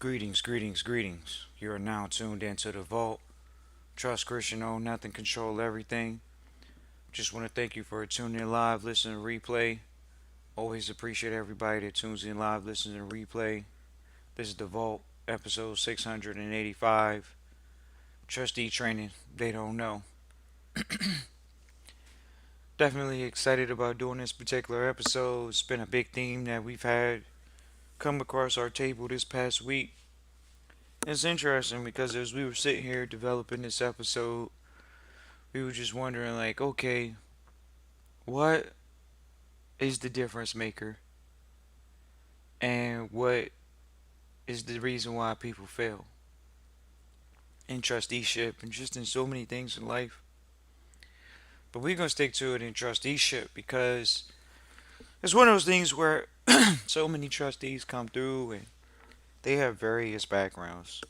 Greetings, greetings, greetings. You are now tuned into the vault. Trust Christian, own nothing, control everything. Just want to thank you for tuning in live, listening, to replay. Always appreciate everybody that tunes in live, listens, and replay. This is the vault, episode 685. Trustee Training, they don't know. Definitely excited about doing this particular episode. It's been a big theme that we've had come across our table this past week. It's interesting because as we were sitting here developing this episode, we were just wondering, like, okay, what is the difference maker and what is the reason why people fail in trusteeship and just in so many things in life. But we're going to stick to it in trusteeship because it's one of those things where so many trustees come through and they have various backgrounds.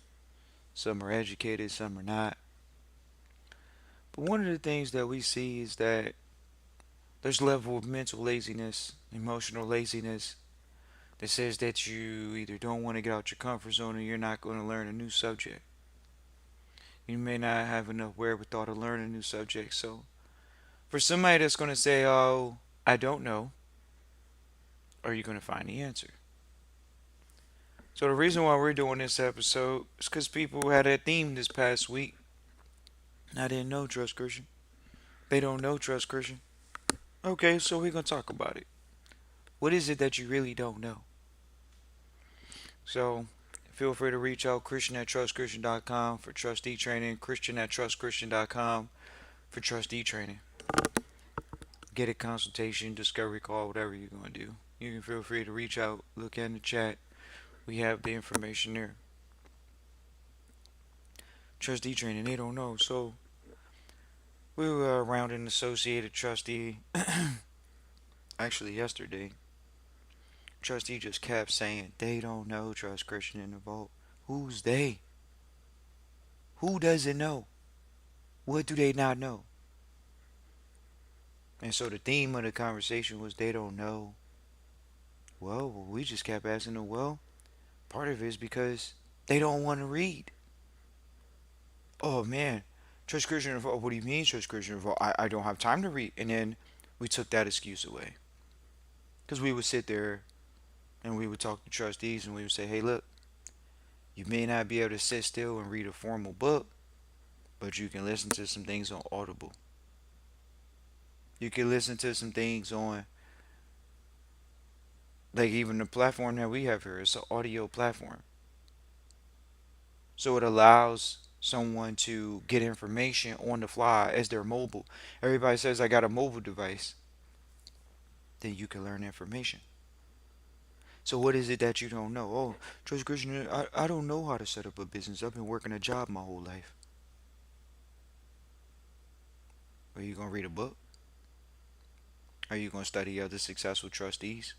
Some are educated, some are not. But one of the things that we see is that there's a level of mental laziness, emotional laziness, that says that you either don't want to get out your comfort zone or you're not going to learn a new subject. You may not have enough wherewithal to learn a new subject. So, for somebody that's going to say, "Oh, I don't know," are you going to find the answer? So, the reason why we're doing this episode is because people had a theme this past week. I didn't know Trust Christian. They don't know Trust Christian. Okay, so we're going to talk about it. What is it that you really don't know? So, feel free to reach out Christian at trustchristian.com for trustee training, Christian at trustchristian.com for trustee training. Get a consultation, discovery call, whatever you're going to do. You can feel free to reach out, look in the chat. We have the information there. Trustee training, they don't know. So, we were around an associated trustee actually yesterday. Trustee just kept saying, they don't know Trust Christian in the vault. Who's they? Who doesn't know? What do they not know? And so the theme of the conversation was they don't know. Well, we just kept asking them, well, part of it is because they don't want to read. Oh man, Church Christian Revolt, what do you mean Church Christian Revolt? I don't have time to read. And then we took that excuse away. Because we would sit there and we would talk to trustees and we would say, hey, look, you may not be able to sit still and read a formal book, but you can listen to some things on Audible. You can listen to some things on, like even the platform that we have here. It's an audio platform. So it allows someone to get information on the fly as they're mobile. Everybody says, I got a mobile device. Then you can learn information. So what is it that you don't know? Oh, Trust Christian, I don't know how to set up a business. I've been working a job my whole life. Are you going to read a book? Are you going to study other successful trustees?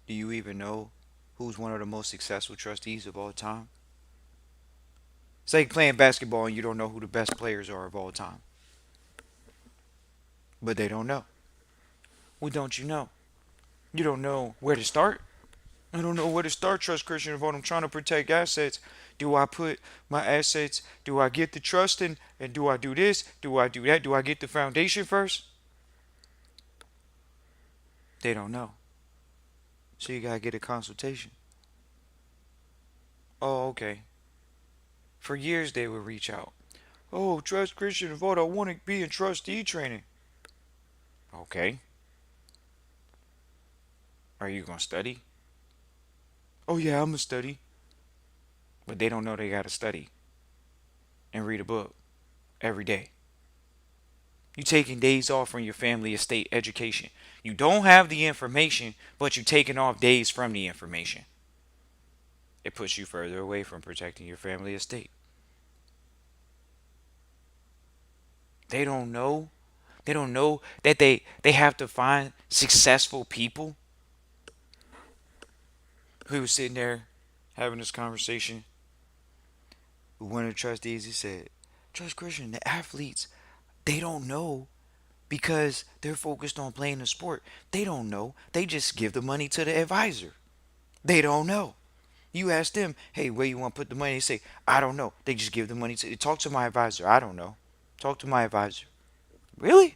Do you even know who's one of the most successful trustees of all time? It's like playing basketball and you don't know who the best players are of all time. But they don't know. Well, don't you know? You don't know where to start. I don't know where to start, Trust Christian Revolt. I'm trying to protect assets. Do I put my assets, do I get the trust in, and do I do this? Do I do that? Do I get the foundation first? They don't know. So you gotta get a consultation. Oh, okay. For years they would reach out. Oh, Trust Christian Revolt, I want to be in trustee training. Okay. Are you gonna study? Oh yeah, I'm gonna study. But they don't know they gotta study and read a book every day. You taking days off from your family estate education. You don't have the information, but you taking off days from the information. It puts you further away from protecting your family estate. They don't know. They don't know that they have to find successful people. We were sitting there having this conversation with one of the trustees. He said, Trust Christian, the athletes, they don't know because they're focused on playing the sport. They don't know. They just give the money to the advisor. They don't know. You ask them, hey, where you want to put the money? They say, I don't know. They just give the money to, talk to my advisor. I don't know. Talk to my advisor. Really?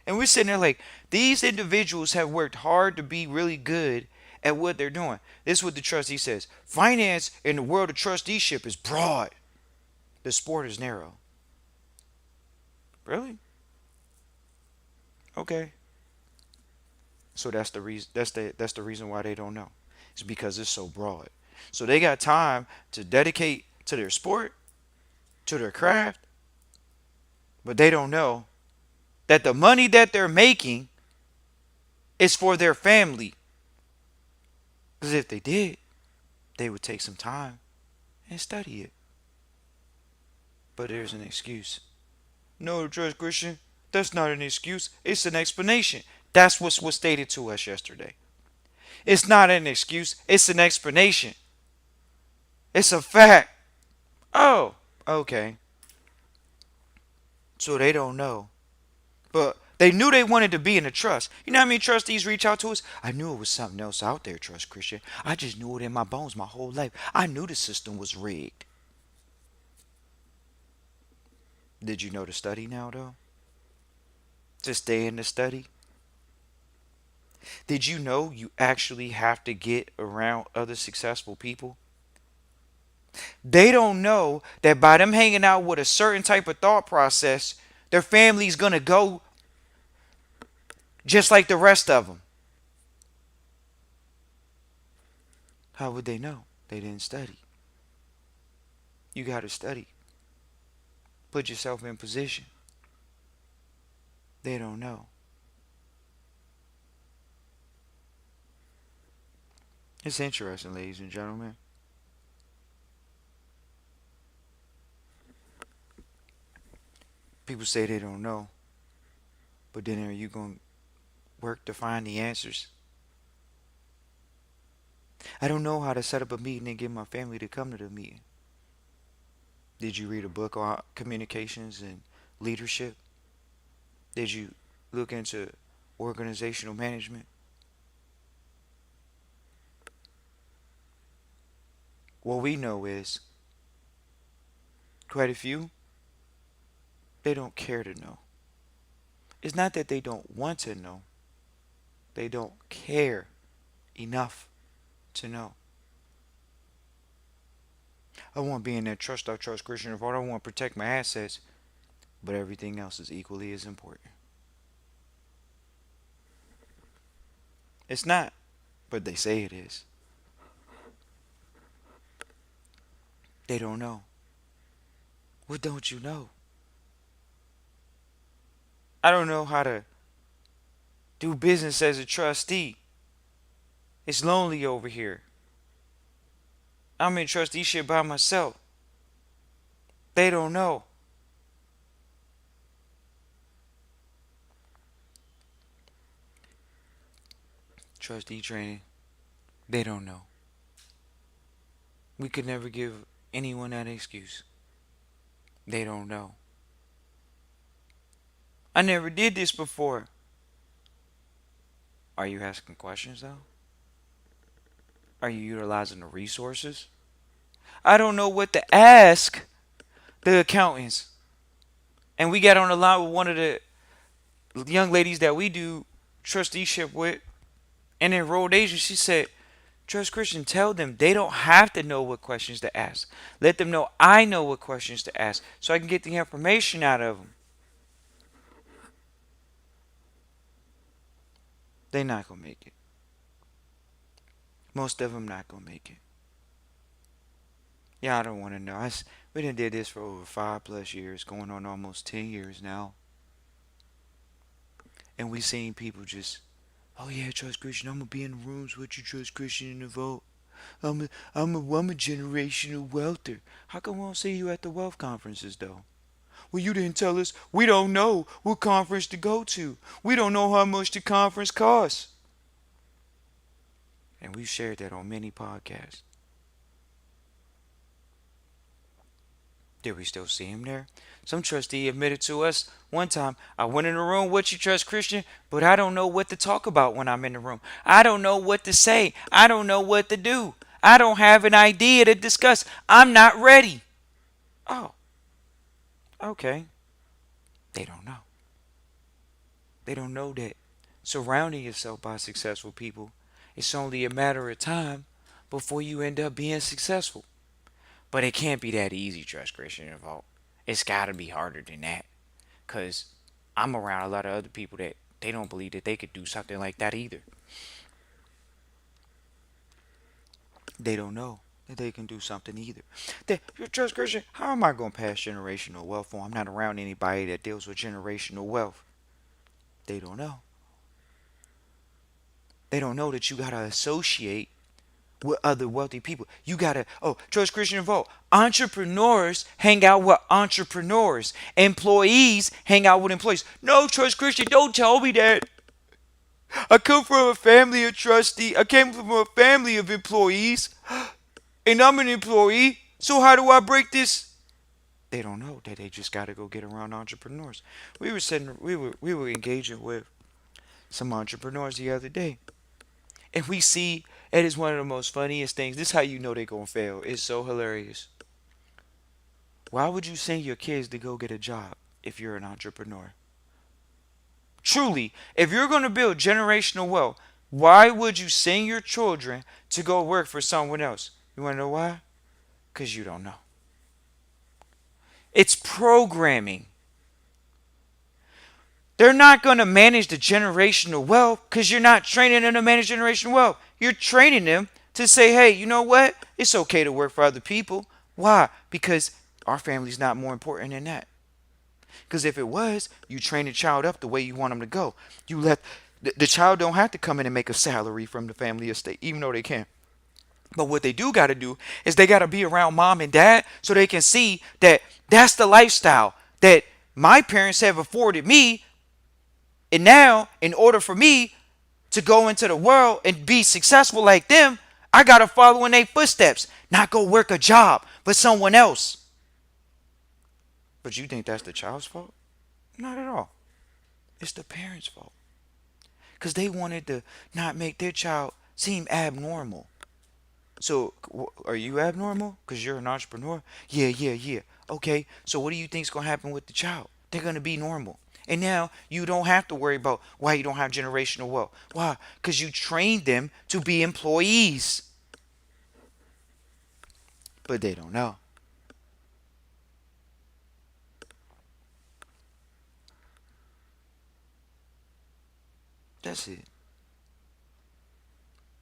And we're sitting there like, these individuals have worked hard to be really good at what they're doing. This is what the trustee says. Finance in the world of trusteeship is broad. The sport is narrow. Really? Okay. So that's the reason. That's the reason why they don't know. It's because it's so broad. So they got time to dedicate to their sport, to their craft, but they don't know that the money that they're making is for their family. Because if they did, they would take some time and study it. But there's an excuse. No, Judge Christian, that's not an excuse. It's an explanation. That's what was stated to us yesterday. It's not an excuse. It's an explanation. It's a fact. Oh, okay. So they don't know. But they knew they wanted to be in a trust. You know how many trustees reach out to us? I knew it was something else out there, Trust Christian. I just knew it in my bones my whole life. I knew the system was rigged. Did you know to study now, though? To stay in the study? Did you know you actually have to get around other successful people? They don't know that by them hanging out with a certain type of thought process, their family's going to go just like the rest of them. How would they know? They didn't study. You got to study. Put yourself in position. They don't know. It's interesting, ladies and gentlemen. People say they don't know, but then are you going to work to find the answers? I don't know how to set up a meeting and get my family to come to the meeting. Did you read a book on communications and leadership? Did you look into organizational management? What we know is quite a few, they don't care to know. It's not that they don't want to know, they don't care enough to know. I want to be in that trust I trust Christian vote. I want to protect my assets, but everything else is equally as important. It's not, but they say it is. They don't know. What don't you know? I don't know how to do business as a trustee. It's lonely over here. I'm in trusteeship by myself. They don't know. Trustee training. They don't know. We could never give anyone that excuse. They don't know. I never did this before. Are you asking questions though? Are you utilizing the resources? I don't know what to ask the accountants. And we got on the line with one of the young ladies that we do trusteeship with and enrolled agent. She said, Trust Christian, tell them they don't have to know what questions to ask. Let them know I know what questions to ask so I can get the information out of them. They not going to make it. Most of them not going to make it. Yeah, I don't want to know. We done did this for over 5+ years, going on almost 10 years now. And we seen people just, oh yeah, Trust Christian, I'm going to be in the rooms with you, Trust Christian, in the vote. I'm a generational wealther. How come we don't see you at the wealth conferences though? Well, you didn't tell us. We don't know what conference to go to. We don't know how much the conference costs. And we've shared that on many podcasts. Did we still see him there? Some trustee admitted to us one time, I went in the room with you, Trust Christian, but I don't know what to talk about when I'm in the room. I don't know what to say. I don't know what to do. I don't have an idea to discuss. I'm not ready. Oh, okay. They don't know. They don't know that surrounding yourself by successful people, it's only a matter of time before you end up being successful. But it can't be that easy, Trust Christian Involved. It's got to be harder than that. Because I'm around a lot of other people that they don't believe that they could do something like that either. They don't know that they can do something either. They, Trust Christian, how am I going to pass generational wealth on? I'm not around anybody that deals with generational wealth. They don't know. They don't know that you got to associate with other wealthy people. You gotta, Trust Christian Vote. Entrepreneurs hang out with entrepreneurs. Employees hang out with employees. No, Trust Christian, don't tell me that. I come from a family of trustee. I came from a family of employees, and I'm an employee. So how do I break this? They don't know that they just gotta go get around entrepreneurs. We were engaging with some entrepreneurs the other day, and we see it is one of the most funniest things. This is how you know they're gonna fail. It's so hilarious. Why would you send your kids to go get a job if you're an entrepreneur? Truly, if you're gonna build generational wealth, why would you send your children to go work for someone else? You wanna know why? Because you don't know. It's programming. They're not going to manage the generational wealth because you're not training them to manage generational wealth. You're training them to say, hey, you know what? It's okay to work for other people. Why? Because our family's not more important than that. Because if it was, you train the child up the way you want them to go. You let the child don't have to come in and make a salary from the family estate, even though they can. But what they do got to do is they got to be around mom and dad so they can see that that's the lifestyle that my parents have afforded me. And now, in order for me to go into the world and be successful like them, I got to follow in their footsteps, not go work a job for someone else. But you think that's the child's fault? Not at all. It's the parents' fault. Because they wanted to not make their child seem abnormal. So, are you abnormal? Because you're an entrepreneur? Yeah, yeah, yeah. Okay, so what do you think's going to happen with the child? They're going to be normal. And now you don't have to worry about why you don't have generational wealth. Why? Because you trained them to be employees. But they don't know. That's it.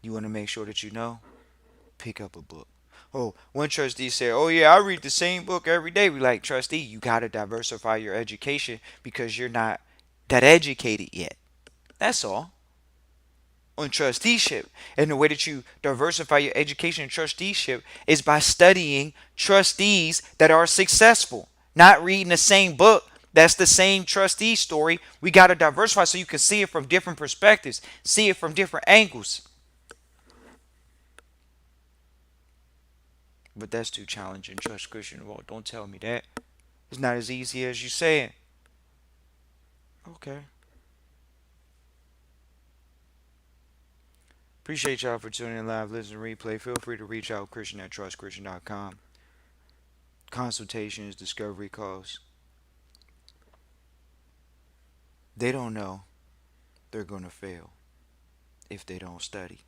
You want to make sure that you know? Pick up a book. Oh, one trustee said, oh yeah, I read the same book every day. We like, trustee, you got to diversify your education because you're not that educated yet. That's all. On trusteeship. And the way that you diversify your education and trusteeship is by studying trustees that are successful, not reading the same book. That's the same trustee story. We got to diversify so you can see it from different perspectives, see it from different angles. But that's too challenging, Trust Christian. Well, don't tell me that. It's not as easy as you saying. Okay. Appreciate y'all for tuning in live, listen, replay. Feel free to reach out, Christian at trustchristian.com. Consultations, discovery calls. They don't know they're going to fail if they don't study,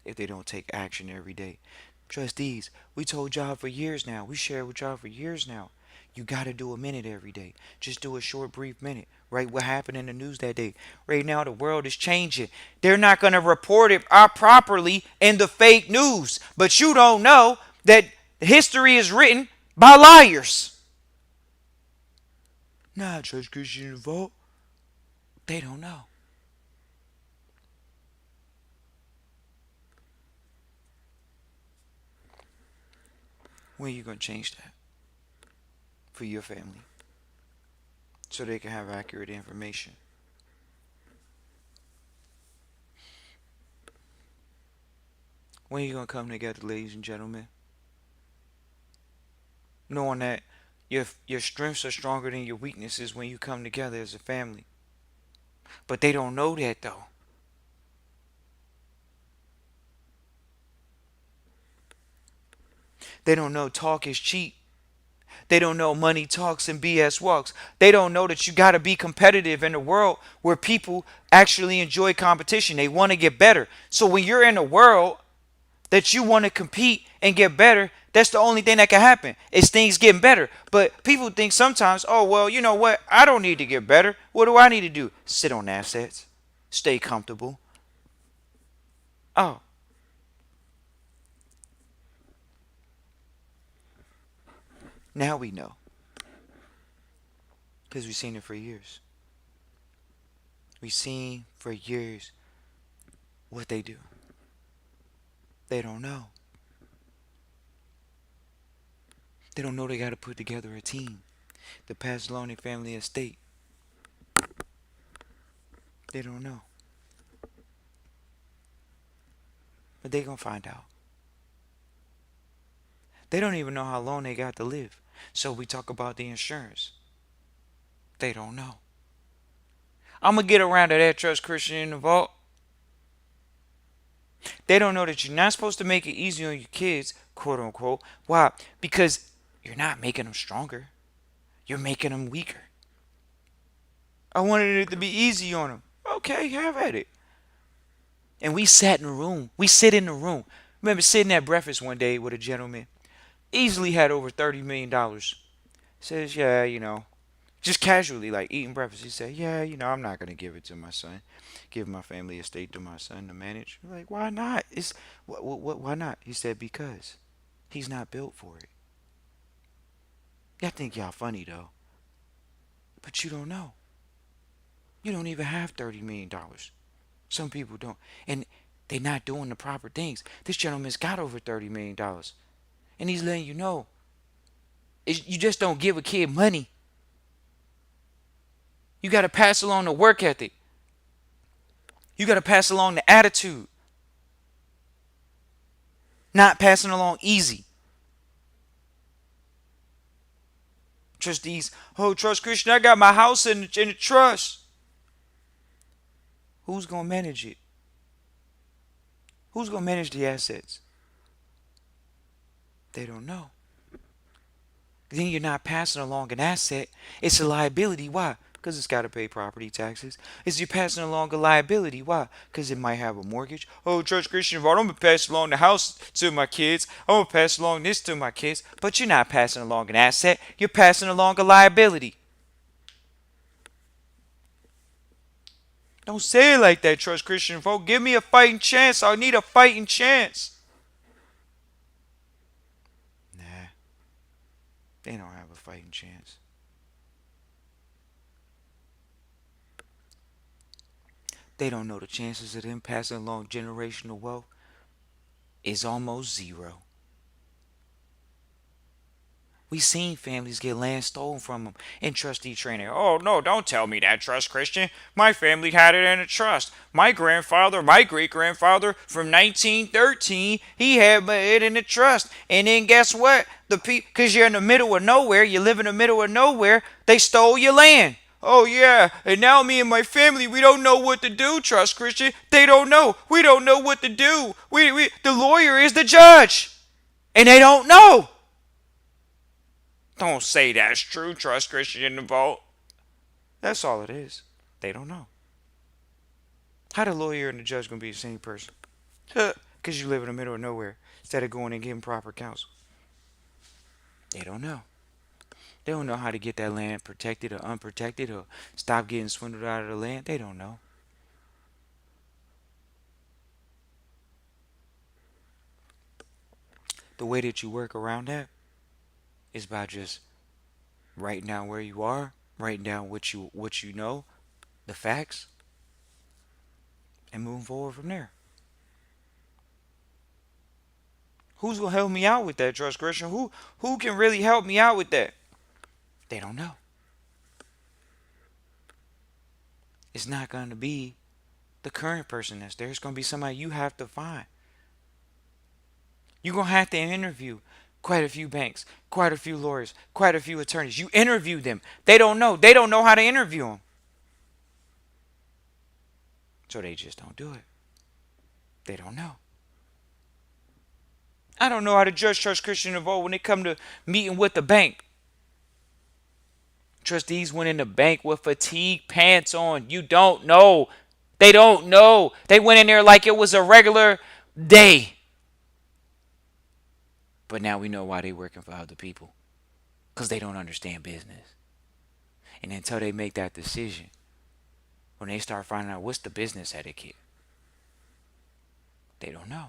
if they don't take action every day. Trustees, we told y'all for years now. We shared with y'all for years now. You got to do a minute every day. Just do a short, brief minute. Right? What happened in the news that day? Right now, the world is changing. They're not going to report it properly in the fake news. But you don't know that history is written by liars. Nah, Church Christian vote. They don't know. When are you going to change that for your family so they can have accurate information? When are you going to come together, ladies and gentlemen? Knowing that your strengths are stronger than your weaknesses when you come together as a family. But they don't know that though. They don't know talk is cheap. They don't know money talks and BS walks. They don't know that you got to be competitive in a world where people actually enjoy competition. They want to get better. So when you're in a world that you want to compete and get better, that's the only thing that can happen is things getting better. But people think sometimes, oh, well, you know what? I don't need to get better. What do I need to do? Sit on assets, stay comfortable. Oh, now we know because we've seen it for years. We've seen for years what they do. They don't know. They don't know they got to put together a team to pass along their family estate. They don't know. But they going to find out. They don't even know how long they got to live. So we talk about the insurance. They don't know. I'm going to get around to that, Trust Christian in the vault. They don't know that you're not supposed to make it easy on your kids, quote unquote. Why? Because you're not making them stronger. You're making them weaker. I wanted it to be easy on them. Okay, have at it. And we sat in the room. We sit in the room. Remember sitting at breakfast one day with a gentleman. Easily had over $30 million. Says, yeah, just casually, like eating breakfast. He said, yeah, I'm not going to give it to my son. Give my family estate to my son to manage. I'm like, why not? Why not? He said, because he's not built for it. Y'all think y'all funny, though. But you don't know. You don't even have $30 million. Some people don't. And they're not doing the proper things. This gentleman's got over $30 million. And he's letting you know. You just don't give a kid money. You got to pass along the work ethic. You got to pass along the attitude. Not passing along easy. Trustees, oh, Trust Christian, I got my house in the trust. Who's going to manage it? Who's going to manage the assets? They don't know. Then you're not passing along an asset. It's a liability. Why? Because it's got to pay property taxes. Is you're passing along a liability. Why? Because it might have a mortgage. Oh, Trust Christian, I'm going to pass along the house to my kids. I'm going to pass along this to my kids. But you're not passing along an asset. You're passing along a liability. Don't say it like that, Trust Christian folk. Give me a fighting chance. I need a fighting chance. Nah, they don't have a fighting chance. They don't know the chances of them passing along generational wealth is almost zero. We seen families get land stolen from them in trustee training. Oh no, don't tell me that, Trust Christian. My family had it in a trust. My grandfather, my great grandfather from 1913, he had it in a trust. And then guess what? The people, because you're in the middle of nowhere, you live in the middle of nowhere, they stole your land. Oh yeah, and now me and my family, we don't know what to do, Trust Christian. They don't know. We don't know what to do. The lawyer is the judge, and they don't know. Don't say that's true, Trust Christian in the vault. That's all it is. They don't know. How the lawyer and the judge gonna be the same person? Because you live in the middle of nowhere instead of going and getting proper counsel. They don't know. They don't know how to get that land protected or unprotected or stop getting swindled out of the land. They don't know. The way that you work around that is by just writing down where you are, writing down what you know, the facts, and moving forward from there. Who's gonna help me out with that, Trust Christian? Who can really help me out with that? They don't know. It's not gonna be the current person that's there. It's gonna be somebody you have to find. You're gonna have to interview quite a few banks, quite a few lawyers, quite a few attorneys. You interview them. They don't know. They don't know how to interview them. So they just don't do it. They don't know. I don't know how to judge trust Christian and vote when they come to meeting with the bank. Trustees went in the bank with fatigue pants on. You don't know. They don't know. They went in there like it was a regular day. But now we know why they working for other people. Because they don't understand business. And until they make that decision, when they start finding out what's the business etiquette, they don't know.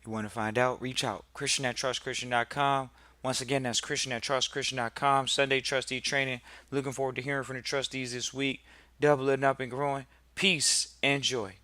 You want to find out? Reach out. Christian at trustchristian.com. Once again, that's Christian at trustchristian.com. Sunday trustee training. Looking forward to hearing from the trustees this week. Doubling up and growing. Peace and joy.